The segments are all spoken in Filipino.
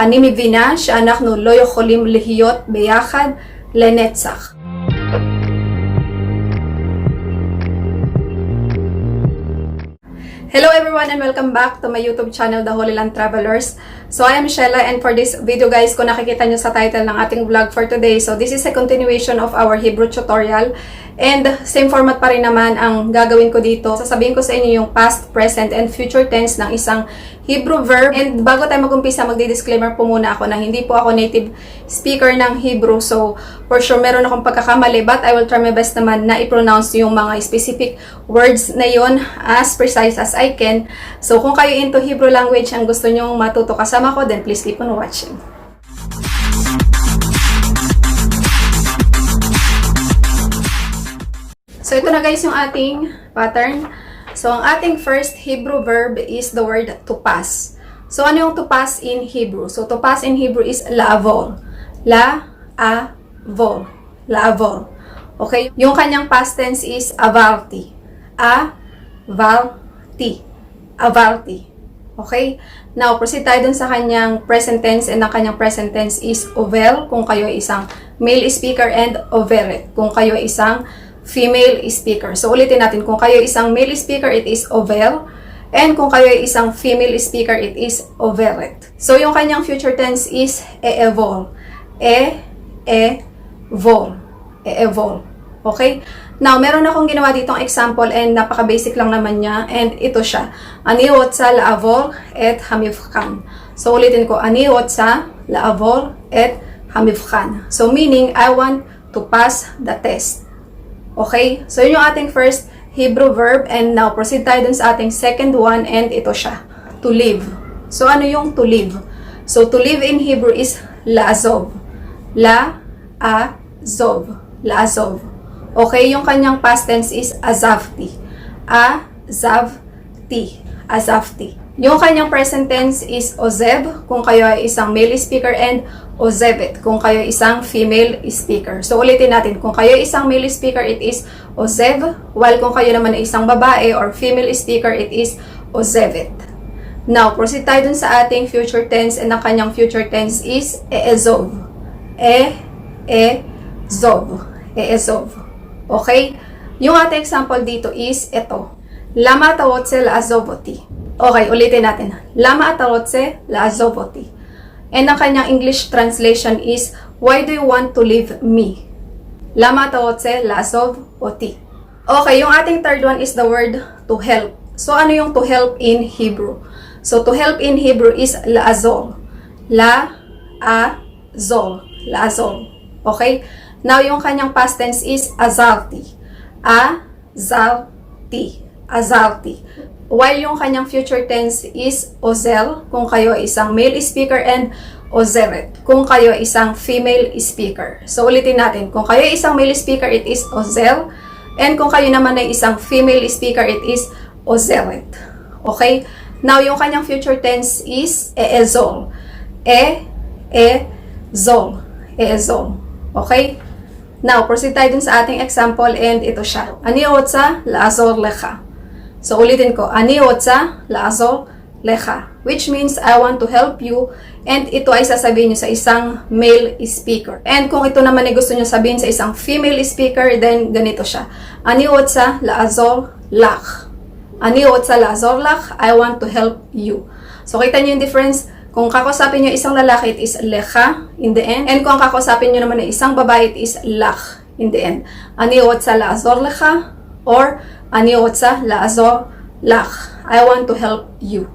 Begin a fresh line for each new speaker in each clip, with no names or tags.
אני מבינה שאנחנו לא יכולים להיות ביחד לנצח. Hello everyone and welcome back to my YouTube channel, The Holy Land Travelers. So I am Sheila, and for this video guys, kung nakikita nyo sa title ng ating vlog for today, so this is a continuation of our Hebrew tutorial. And same format pa rin naman ang gagawin ko dito. Sasabihin ko sa inyo yung past, present, and future tense ng isang Hebrew verb. And bago tayo mag-umpisa, magdi-disclaimer po muna ako na hindi po ako native speaker ng Hebrew. So for sure meron akong pagkakamali, but I will try my best naman na i-pronounce yung mga specific words na yon as precise as I can. So kung kayo into Hebrew language ang gusto nyong matuto kasama ko, then please keep on watching. So ito na guys yung ating pattern. So ang ating first Hebrew verb is the word to pass. So ano yung to pass in Hebrew? So to pass in Hebrew is la'avor. La-a-vol. La'avor. Okay? Yung kanyang past tense is avarti. A-val-ti. Avarti. Okay? Now, proceed tayo dun sa kanyang present tense, and ang kanyang present tense is ovel kung kayo ay isang male speaker, and overet kung kayo ay isang female speaker. So, ulitin natin. Kung kayo isang male speaker, it is ovel. And kung kayo isang female speaker, it is overet. So, yung kanyang future tense is e-evol. E-evol. E-evol. Okay? Now, meron akong ginawa ditong example, and napaka-basic lang naman niya. And ito siya. Ani otsa la'avol et hamivchan. So, ulitin ko. Ani otsa la'avol et hamivchan. So, meaning, I want to pass the test. Okay? So, yun yung ating first Hebrew verb, and now proceed tayo dun sa ating second one, and ito siya. To live. So, ano yung to live? So, to live in Hebrew is la'azov. La-a-zov. La'azov. Okay? Yung kanyang past tense is azavti. A-zav-ti. Azavti. Yung kanyang present tense is ozeb, kung kayo ay isang male speaker, and ozebet, kung kayo isang female speaker. So, ulitin natin. Kung kayo isang male speaker, it is ozeb, while kung kayo naman ay isang babae or female speaker, it is ozebet. Now, proceed tayo dun sa ating future tense, and ang kanyang future tense is e-ezov. E-ezov. E-ezov. Okay? Yung ating example dito is ito. Lama atawotse la'azovoti. Okay, ulitin natin. Lama atawotse la'azovoti. And ang kanyang English translation is, why do you want to leave me? Lama atawotse la'azov oti. Okay, yung ating third one is the word to help. So, ano yung to help in Hebrew? So, to help in Hebrew is la'azol. La-a-zol. La'azol. Okay? Now, yung kanyang past tense is azalti. A-zal-ti. Azalti. While yung kanyang future tense is ozel, kung kayo ay isang male speaker, and ozeret, kung kayo ay isang female speaker. So, ulitin natin. Kung kayo ay isang male speaker, it is ozel. And kung kayo naman ay isang female speaker, it is ozeret. Okay? Now, yung kanyang future tense is e-ezol. E-ezol. E-ezol. Okay? Now, proceed tayo dun sa ating example, and ito siya. Ani otsa la'azor lecha. So, ulitin ko. Ani otsa la'azor lecha. Which means, I want to help you. And ito ay sasabihin nyo sa isang male speaker. And kung ito naman ay gusto nyo sabihin sa isang female speaker, then ganito siya. Ani otsa la'azor lach. Ani otsa la'azor lach. I want to help you. So, kita nyo yung difference. Kung kakusapin nyo isang lalaki, it is lecha in the end. And kung kakusapin nyo naman ay isang babae, it is lach in the end. Ani otsa la'azor lecha, or ani otsa la'azor lach. I want to help you.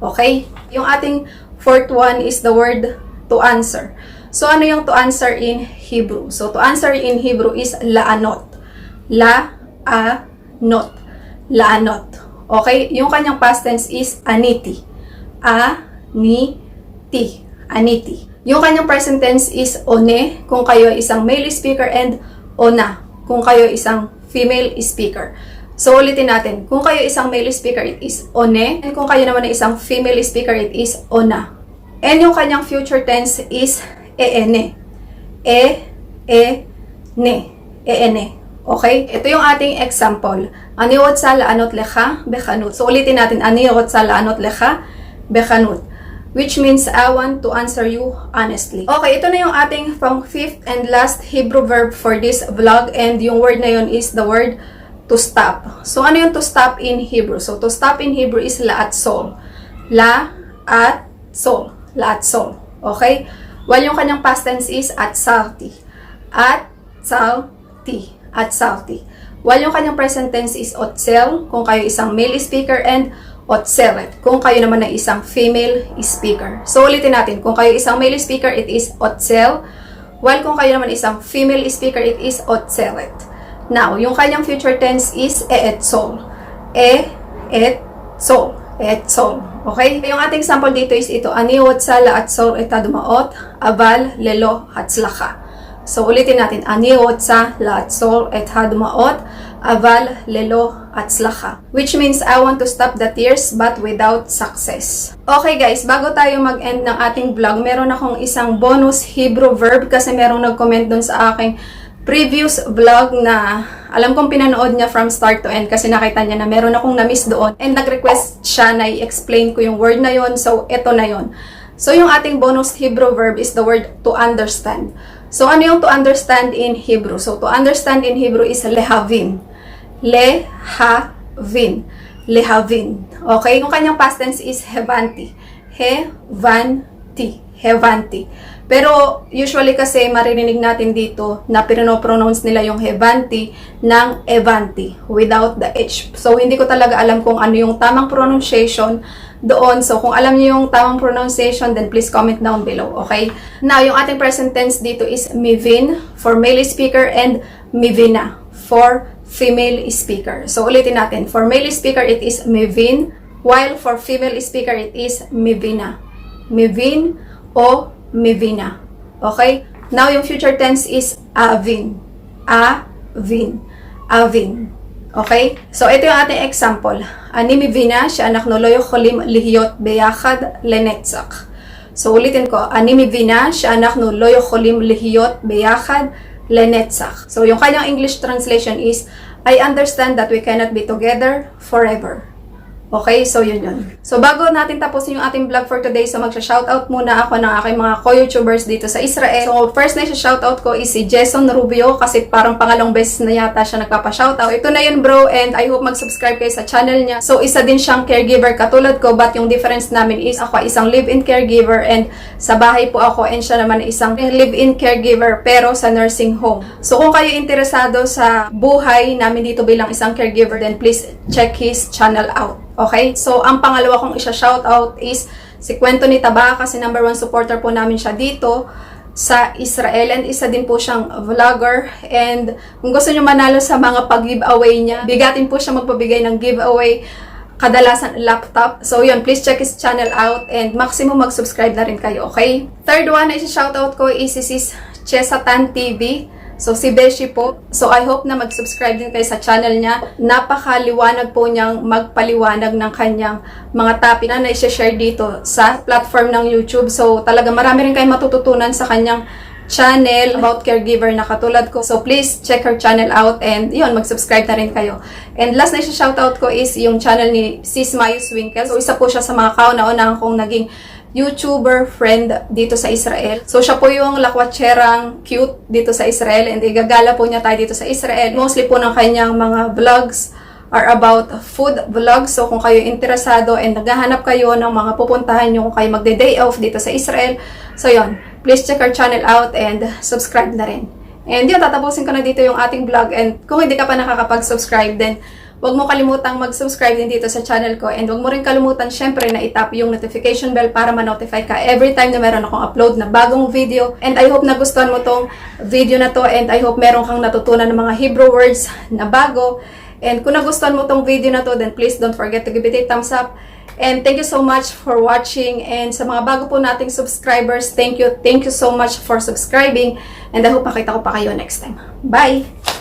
Okay? Yung ating fourth one is the word to answer. So, ano yung to answer in Hebrew? So, to answer in Hebrew is la'anot. La-a-not. La'anot. Okay? Yung kanyang past tense is aniti. A-ni-ti. Aniti. Yung kanyang present tense is one, kung kayo isang male speaker, and ona, kung kayo isang female speaker. So, ulitin natin. Kung kayo isang male speaker, it is one. And kung kayo naman ay isang female speaker, it is ona. And yung kanyang future tense is e-ene. E-e-ne. E-ene. Okay? Ito yung ating example. Aniwot sa laanot lecha, bechanut. So, ulitin natin. Aniwot sa laanot lecha, bechanut. which means I want to answer you honestly. Okay, ito na yung ating pang fifth and last Hebrew verb for this vlog, and yung word na yun is the word to stop. So ano yung to stop in Hebrew? So to stop in Hebrew is la'atzol. La'atzol. La'atzol. Okay? While yung kanyang past tense is atzalti. Atzalti. Atzalti. While yung kanyang present tense is otzel, kung kayo isang male speaker, and otzeret, kung kayo naman ay isang female speaker. So ulitin natin, kung kayo isang male speaker, it is otzel, while kung kayo naman isang female speaker, it is otzeret. Now, yung kanyang future tense is eetzol. Eetzol. Eetzol. Okay? Yung ating sample dito is ito, ani otza la'atzol etadumaot, aval lelo hatzlacha. So, ulitin natin. Ani otza la'atzol etadumaot, aval lelo hatzlacha. Which means, I want to stop the tears but without success. Okay guys, bago tayo mag-end ng ating vlog, meron akong isang bonus Hebrew verb kasi merong nag-comment dun sa aking previous vlog na alam kong pinanood niya from start to end kasi nakita niya na meron akong na-miss doon. And nag-request siya na i-explain ko yung word na yon. So, eto na yon. So, yung ating bonus Hebrew verb is the word to understand. So, ano yung to understand in Hebrew? So, to understand in Hebrew is lehavin. Lehavin. Lehavin. Okay? Yung kanyang past tense is hevanti. Hevanti. Hevanti. Pero, usually kasi maririnig natin dito na pinopronounce nila yung hevanti ng evanti without the H. So, hindi ko talaga alam kung ano yung tamang pronunciation doon. So, kung alam niyo yung tamang pronunciation, then please comment down below, okay? Now, yung ating present tense dito is mivin for male speaker and mivina for female speaker. So, ulitin natin. For male speaker, it is mivin, while for female speaker, it is mivina. Mivin o mivina. Okay? Now, yung future tense is avin. Avin. Avin. Okay? So, ito yung ating example. Ani mivina, שאנחנו לא יכולים להיות ביחד לנצח. So, ulitin ko. Ani mivina, שאנחנו לא יכולים להיות ביחד לנצח. So, yung kanyang English translation is, I understand that we cannot be together forever. Okay, so yun yun. So bago natin tapusin yung ating vlog for today, so magsha-shoutout muna ako ng aking mga co-YouTubers dito sa Israel. So first na shoutout ko is si Jason Rubio kasi parang pangalong beses na yata siya nagpapa-shoutout. Ito na yun bro, and I hope mag-subscribe kayo sa channel niya. So isa din siyang caregiver katulad ko, but yung difference namin is ako isang live-in caregiver and sa bahay po ako, and siya naman isang live-in caregiver pero sa nursing home. So kung kayo interesado sa buhay namin dito bilang isang caregiver, then please check his channel out. Okay? So, ang pangalawa kong isa-shoutout is si Kwento ni Taba kasi number 1 supporter po namin siya dito sa Israel, and isa din po siyang vlogger, and kung gusto nyo manalo sa mga pag-giveaway niya, bigatin po siya magpabigay ng giveaway, kadalasan laptop. So, yun, please check his channel out and maximum mag-subscribe na rin kayo, okay? Third one na isa-shoutout ko is si Sis Chesatan TV. So, si Beshi po. So, I hope na mag-subscribe din kayo sa channel niya. Napakaliwanag po niyang magpaliwanag ng kanyang mga topic na ise-share dito sa platform ng YouTube. So, talaga marami rin kayong matututunan sa kanyang channel about caregiver na katulad ko. So, please check her channel out and yun, mag-subscribe na rin kayo. And last na isa-shoutout ko is yung channel ni Sis Mayus Winkle. So, isa po siya sa mga kauna-unang kong naging YouTuber friend dito sa Israel. So, siya po yung lakwatserang cute dito sa Israel, and igagala po niya tayo dito sa Israel. Mostly po ng kanyang mga vlogs are about food vlogs. So, kung kayo interesado and naghahanap kayo ng mga pupuntahan nyo, kung kayo magde-day off dito sa Israel, so yun, please check our channel out and subscribe na rin. And yun, tatapusin ko na dito yung ating vlog, and kung hindi ka pa nakakapag-subscribe, then huwag mo kalimutang mag-subscribe din dito sa channel ko, and huwag mo rin kalimutan syempre na itap yung notification bell para ma-notify ka every time na meron akong upload na bagong video. And I hope nagustuhan mo tong video na to, and I hope meron kang natutunan ng mga Hebrew words na bago. And kung nagustuhan mo tong video na to, then please don't forget to give it a thumbs up. And thank you so much for watching. And sa mga bago po nating subscribers, thank you so much for subscribing. And I hope makita ko pa kayo next time. Bye!